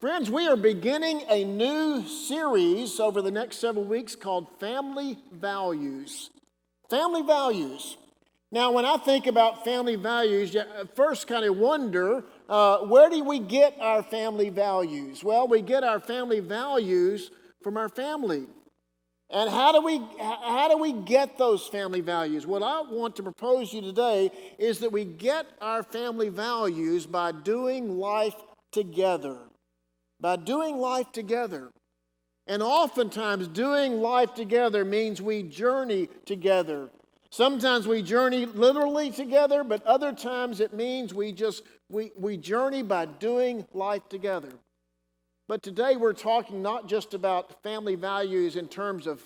Friends, we are beginning a new series over the next several weeks called Family Values. Family Values. Now, when I think about family values, you first kind of wonder, where do we get our family values? Well, we get our family values from our family. And how do we get those family values? What I want to propose to you today is that we get our family values by doing life together. By doing life together. And oftentimes doing life together means we journey together. Sometimes we journey literally together, but other times it means we journey by doing life together. But today we're talking not just about family values in terms of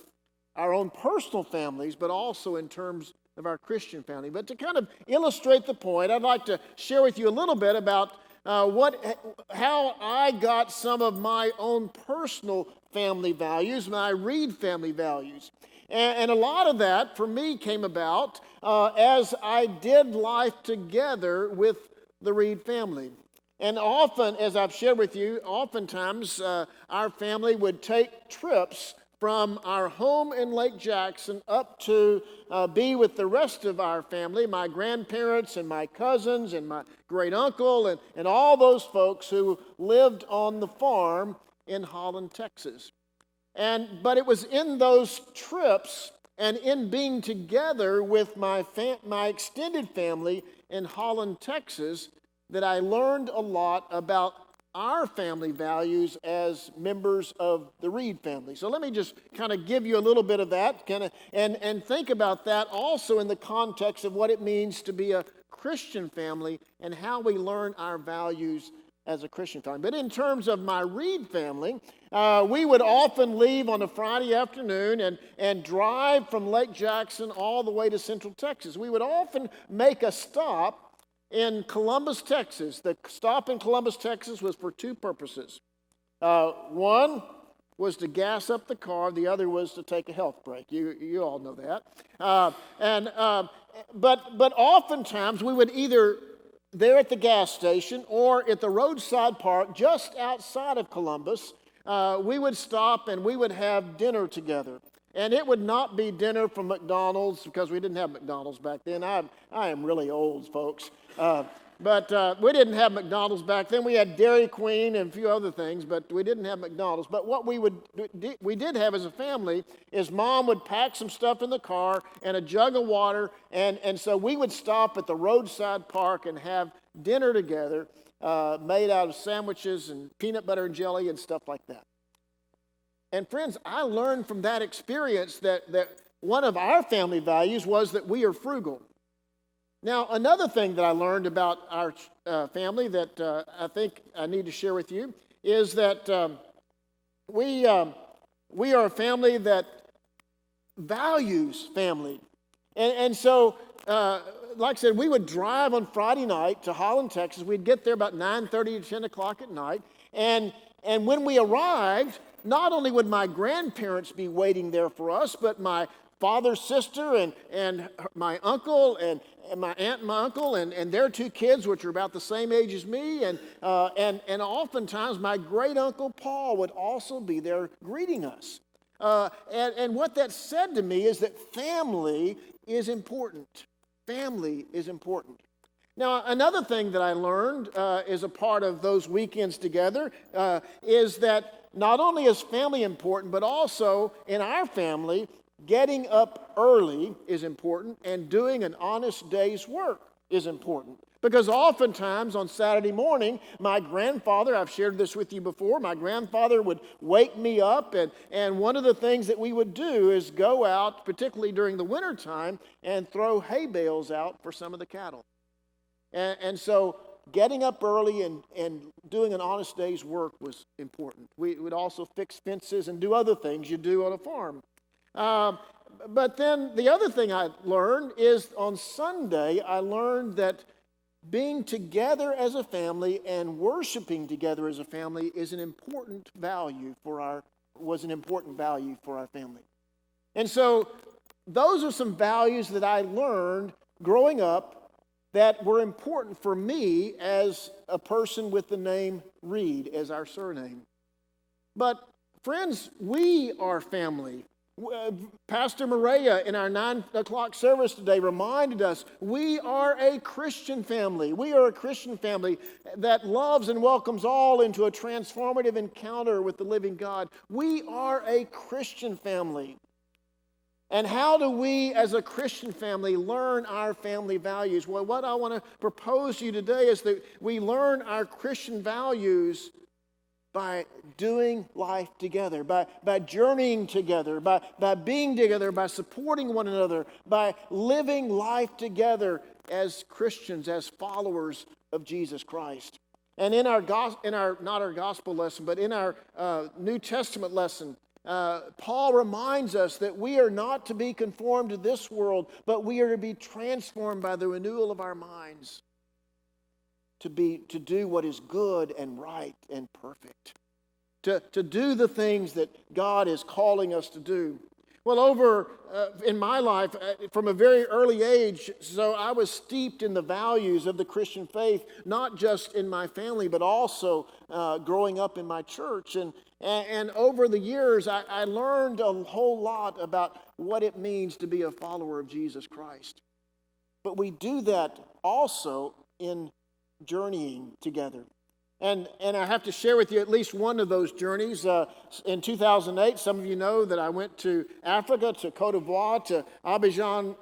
our own personal families, but also in terms of our Christian family. But to kind of illustrate the point, I'd like to share with you a little bit about how I got some of my own personal family values when I read family values. And a lot of that, for me, came about as I did life together with the Reed family. And often, as I've shared with you, oftentimes our family would take trips from our home in Lake Jackson up to be with the rest of our family, my grandparents and my cousins and my great uncle and all those folks who lived on the farm in Holland, Texas. But it was in those trips and in being together with my extended family in Holland, Texas, that I learned a lot about our family values as members of the Reed family. So let me just kind of give you a little bit of that, and think about that also in the context of what it means to be a Christian family and how we learn our values as a Christian family. But in terms of my Reed family, we would often leave on a Friday afternoon and drive from Lake Jackson all the way to Central Texas. We would often make a stop in Columbus, Texas. The stop in Columbus, Texas was for two purposes. One was to gas up the car. The other was to take a health break. You all know that. But oftentimes we would either there at the gas station or at the roadside park just outside of Columbus, we would stop and we would have dinner together. And it would not be dinner from McDonald's because we didn't have McDonald's back then. I am really old, folks. But we didn't have McDonald's back then. We had Dairy Queen and a few other things, but we didn't have McDonald's. But what we did have as a family is Mom would pack some stuff in the car and a jug of water, and so we would stop at the roadside park and have dinner together, made out of sandwiches and peanut butter and jelly and stuff like that. And friends, I learned from that experience that one of our family values was that we are frugal. Now, another thing that I learned about our family that I think I need to share with you is that we are a family that values family. And so, like I said, we would drive on Friday night to Holland, Texas. We'd get there about 9:30 to 10 o'clock at night. And when we arrived, not only would my grandparents be waiting there for us, but my father's sister and my uncle and my aunt and my uncle and their two kids, which are about the same age as me, and oftentimes my great uncle Paul would also be there greeting us. And what that said to me is that family is important. Family is important. Now, another thing that I learned as a part of those weekends together is that not only is family important, but also in our family, getting up early is important and doing an honest day's work is important. Because oftentimes on Saturday morning, my grandfather, I've shared this with you before, my grandfather would wake me up, and one of the things that we would do is go out, particularly during the wintertime, and throw hay bales out for some of the cattle. And so getting up early and doing an honest day's work was important. We would also fix fences and do other things you do on a farm. But then the other thing I learned is on Sunday, I learned that being together as a family and worshiping together as a family was an important value for our family. And so those are some values that I learned growing up that were important for me as a person with the name Reed as our surname. But friends, we are family. Pastor Maria in our 9 o'clock service today reminded us we are a Christian family. We are a Christian family that loves and welcomes all into a transformative encounter with the living God. We are a Christian family. And how do we as a Christian family learn our family values? Well, what I want to propose to you today is that we learn our Christian values by doing life together, by journeying together, by being together, by supporting one another, by living life together as Christians, as followers of Jesus Christ. And in our not our gospel lesson, but in our New Testament lesson, Paul reminds us that we are not to be conformed to this world, but we are to be transformed by the renewal of our minds. To do what is good and right and perfect. To do the things that God is calling us to do. Well, in my life, from a very early age, so I was steeped in the values of the Christian faith, not just in my family, but also growing up in my church. And over the years, I learned a whole lot about what it means to be a follower of Jesus Christ. But we do that also in journeying together. And I have to share with you at least one of those journeys. In 2008, some of you know that I went to Africa, to Côte d'Ivoire, to Abidjan,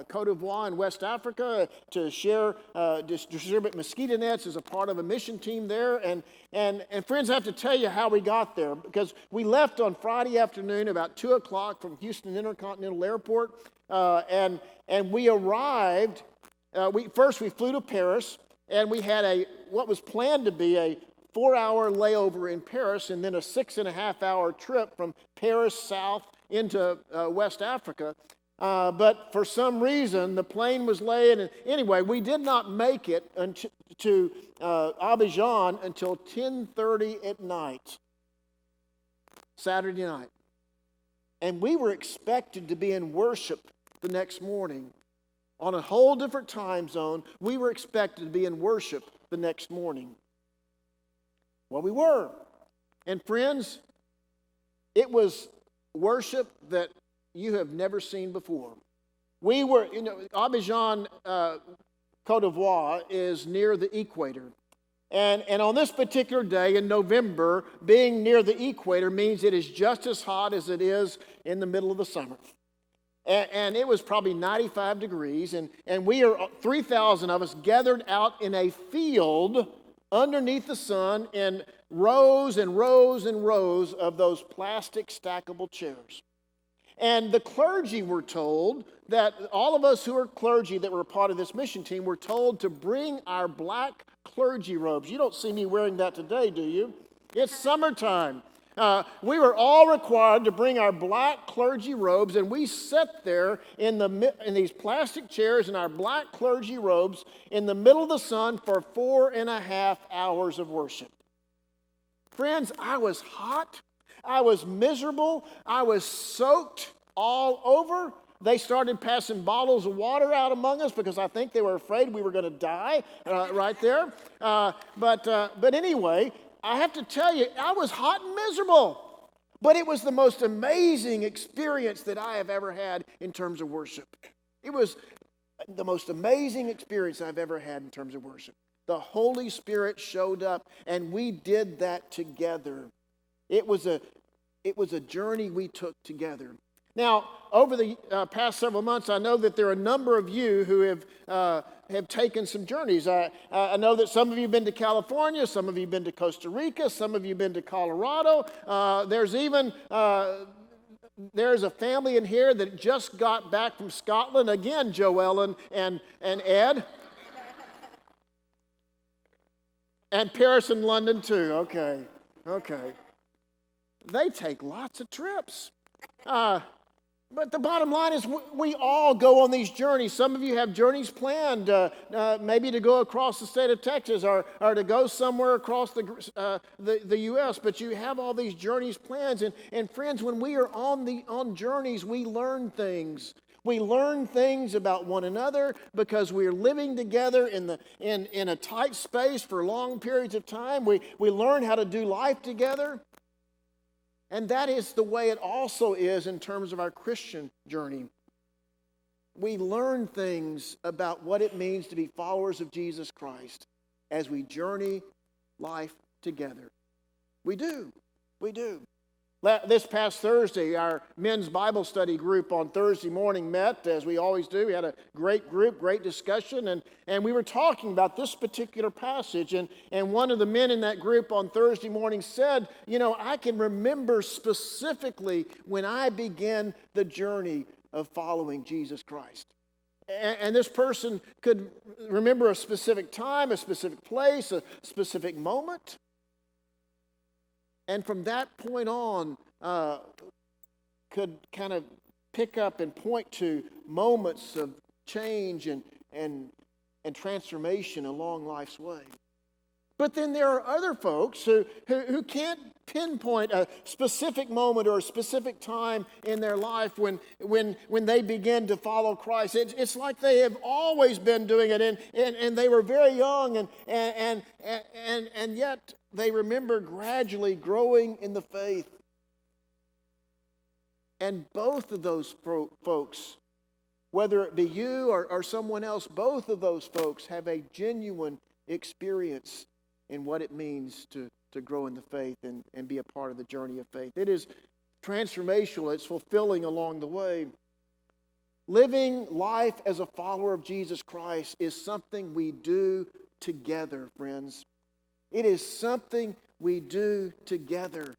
Côte d'Ivoire in West Africa to distribute mosquito nets as a part of a mission team there. And friends, I have to tell you how we got there, because we left on Friday afternoon about 2 o'clock from Houston Intercontinental Airport. And we arrived, we flew to Paris. And we had what was planned to be a 4-hour layover in Paris, and then a 6.5-hour trip from Paris south into West Africa. But for some reason, the plane was late. And anyway, we did not make it to Abidjan until 10:30 at night, Saturday night. And we were expected to be in worship the next morning. On a whole different time zone, we were expected to be in worship the next morning. Well, we were. And friends, it was worship that you have never seen before. We were, Abidjan, Côte d'Ivoire is near the equator. And on this particular day in November, being near the equator means it is just as hot as it is in the middle of the summer. And it was probably 95 degrees, and we are 3,000 of us gathered out in a field underneath the sun in rows and rows and rows of those plastic stackable chairs. And the clergy were told that all of us who are clergy that were a part of this mission team were told to bring our black clergy robes. You don't see me wearing that today, do you? It's summertime. We were all required to bring our black clergy robes, and we sat there in these plastic chairs in our black clergy robes in the middle of the sun for 4.5 hours of worship. Friends, I was hot. I was miserable. I was soaked all over. They started passing bottles of water out among us because I think they were afraid we were going to die right there. But anyway, I have to tell you, I was hot and miserable, but it was the most amazing experience that I have ever had in terms of worship. It was the most amazing experience I've ever had in terms of worship. The Holy Spirit showed up, and we did that together. It was a journey we took together. Now, over the past several months, I know that there are a number of you who have taken some journeys. I know that some of you have been to California, some of you have been to Costa Rica, some of you have been to Colorado. There's a family in here that just got back from Scotland. Again, Joelle and Ed. And Paris and London too. Okay. They take lots of trips. But the bottom line is we all go on these journeys. Some of you have journeys planned, maybe to go across the state of Texas or to go somewhere across the U.S., but you have all these journeys planned. And friends, when we are on journeys, we learn things. We learn things about one another because we're living together in a tight space for long periods of time. We learn how to do life together. And that is the way it also is in terms of our Christian journey. We learn things about what it means to be followers of Jesus Christ as we journey life together. We do. We do. This past Thursday, our men's Bible study group on Thursday morning met, as we always do. We had a great group, great discussion, and we were talking about this particular passage. And one of the men in that group on Thursday morning said, I can remember specifically when I began the journey of following Jesus Christ. And this person could remember a specific time, a specific place, a specific moment. And from that point on, could kind of pick up and point to moments of change and transformation along life's way. But then there are other folks who can't pinpoint a specific moment or a specific time in their life when they begin to follow Christ. It's like they have always been doing it, and they were very young, and yet they remember gradually growing in the faith. And both of those folks, whether it be you or someone else, both of those folks have a genuine experience in what it means to grow in the faith and be a part of the journey of faith. It is transformational. It's fulfilling along the way. Living life as a follower of Jesus Christ is something we do together, friends. It is something we do together.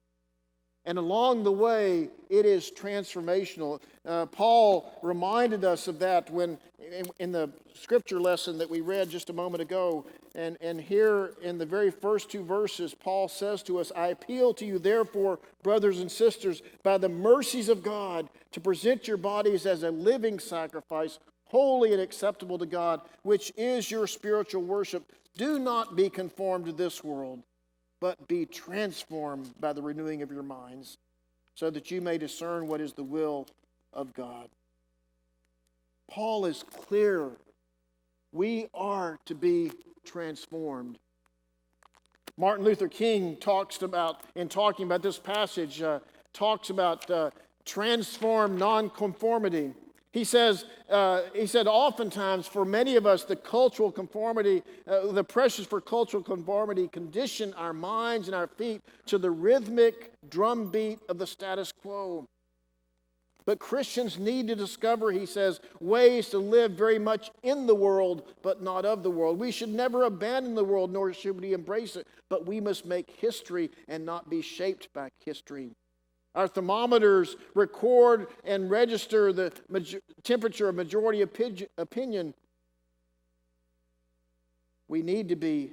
And along the way, it is transformational. Paul reminded us of that when in the scripture lesson that we read just a moment ago. And here in the very first two verses, Paul says to us, I appeal to you, therefore, brothers and sisters, by the mercies of God, to present your bodies as a living sacrifice, holy and acceptable to God, which is your spiritual worship. Do not be conformed to this world, but be transformed by the renewing of your minds, so that you may discern what is the will of God. Paul is clear. We are to be transformed. Martin Luther King talking about this passage, talks about transformed nonconformity. He said oftentimes for many of us, the cultural conformity, the pressures for cultural conformity condition our minds and our feet to the rhythmic drumbeat of the status quo. But Christians need to discover, he says, ways to live very much in the world, but not of the world. We should never abandon the world, nor should we embrace it, but we must make history and not be shaped by history. Our thermometers record and register the temperature of majority opinion. We need to be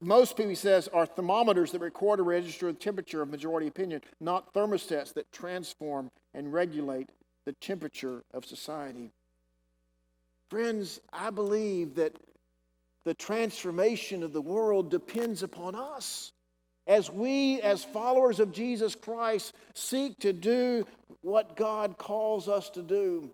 most people, he says, are thermometers that record and register the temperature of majority opinion, not thermostats that transform and regulate the temperature of society. Friends, I believe that the transformation of the world depends upon us. As we, as followers of Jesus Christ, seek to do what God calls us to do.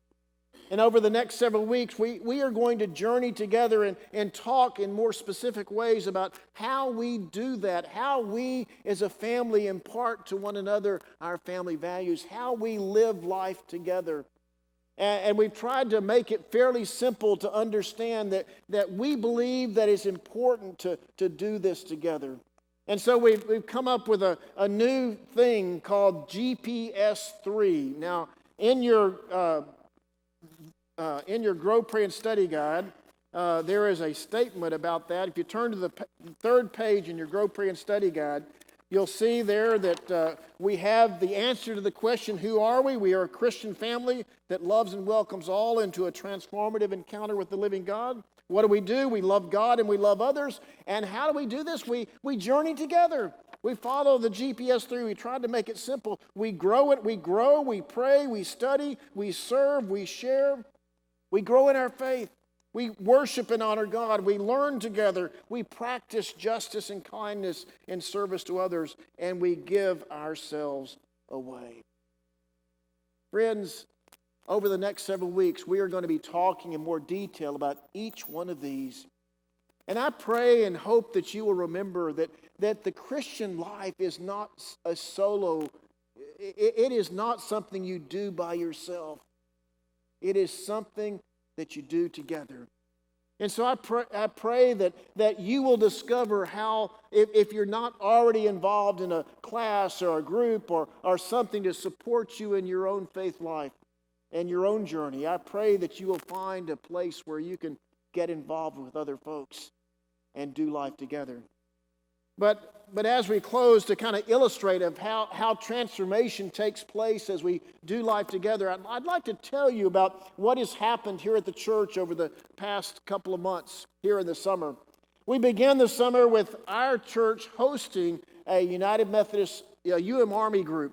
And over the next several weeks, we are going to journey together and talk in more specific ways about how we do that, how we as a family impart to one another our family values, how we live life together. And we've tried to make it fairly simple to understand that we believe that it's important to do this together. And so we've come up with a new thing called GPS 3. Now, in your Grow, Pray, and Study Guide, there is a statement about that. If you turn to the third page in your Grow, Pray, and Study Guide, you'll see there that we have the answer to the question, who are we? We are a Christian family that loves and welcomes all into a transformative encounter with the living God. What do? We love God and we love others. And how do we do this? We journey together. We follow the GPS 3. We tried to make it simple. We grow, we pray, we study, we serve, we share. We grow in our faith. We worship and honor God. We learn together. We practice justice and kindness in service to others. And we give ourselves away. Friends, over the next several weeks, we are going to be talking in more detail about each one of these. And I pray and hope that you will remember that the Christian life is not a solo, it is not something you do by yourself. It is something that you do together. And so I pray that you will discover how, if you're not already involved in a class or a group or something to support you in your own faith life and your own journey, I pray that you will find a place where you can get involved with other folks and do life together. But as we close, to kind of illustrate of how transformation takes place as we do life together, I'd like to tell you about what has happened here at the church over the past couple of months here in the summer. We began the summer with our church hosting a United Methodist UM Army group.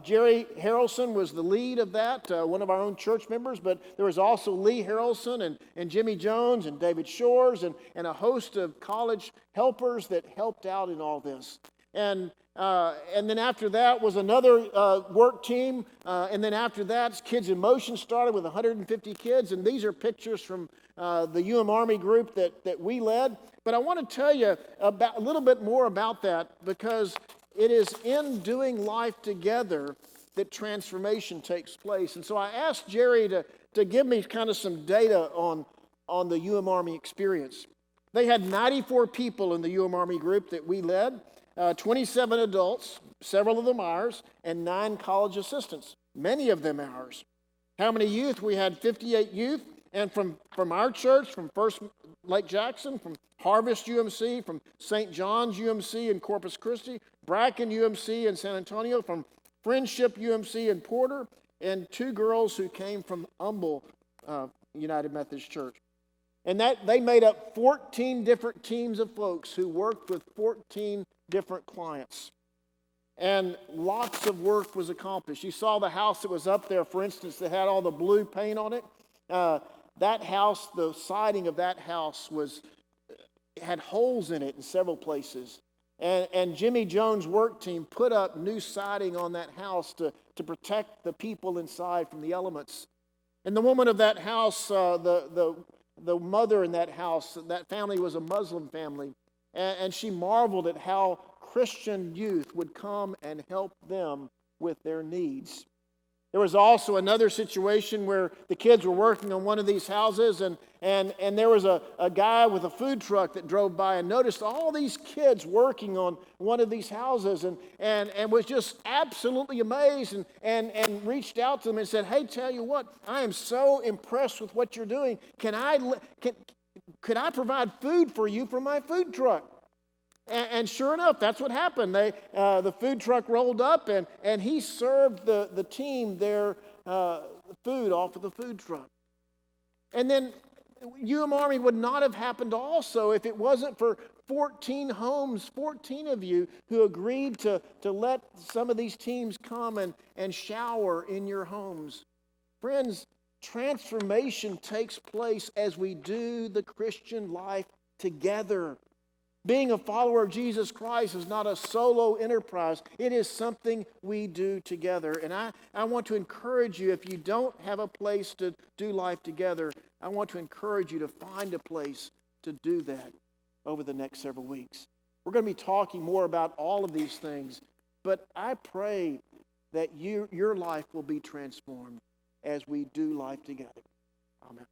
Jerry Harrelson was the lead of that, one of our own church members, but there was also Lee Harrelson and Jimmy Jones and David Shores and a host of college helpers that helped out in all this. And then after that was another work team, and then after that, Kids in Motion started with 150 kids, and these are pictures from the UM Army group that we led. But I want to tell you about a little bit more about that, because it is in doing life together that transformation takes place. And so I asked Jerry to give me kind of some data on the UM Army experience. They had 94 people in the UM Army group that we led, 27 adults, several of them ours, and 9 college assistants, many of them ours. How many youth? We had 58 youth, and from our church, from First Lake Jackson, from Harvest UMC, from St. John's UMC in Corpus Christi, Bracken UMC in San Antonio, from Friendship UMC in Porter, and 2 girls who came from Humble United Methodist Church. And that they made up 14 different teams of folks who worked with 14 different clients. And lots of work was accomplished. You saw the house that was up there, for instance, that had all the blue paint on it. That house, the siding of that house had holes in it in several places. And Jimmy Jones' work team put up new siding on that house to protect the people inside from the elements. And the woman of that house, the mother in that house, that family was a Muslim family. And she marveled at how Christian youth would come and help them with their needs. There was also another situation where the kids were working on one of these houses, and there was a guy with a food truck that drove by and noticed all these kids working on one of these houses and was just absolutely amazed and reached out to them and said, "Hey, tell you what, I am so impressed with what you're doing. Could I provide food for you from my food truck?" And sure enough, that's what happened. The food truck rolled up, and he served the team their food off of the food truck. And then UM Army would not have happened also if it wasn't for 14 homes, 14 of you who agreed to let some of these teams come and shower in your homes. Friends, transformation takes place as we do the Christian life together. Being a follower of Jesus Christ is not a solo enterprise. It is something we do together. And I want to encourage you, if you don't have a place to do life together, I want to encourage you to find a place to do that over the next several weeks. We're going to be talking more about all of these things, but I pray that your life will be transformed as we do life together. Amen.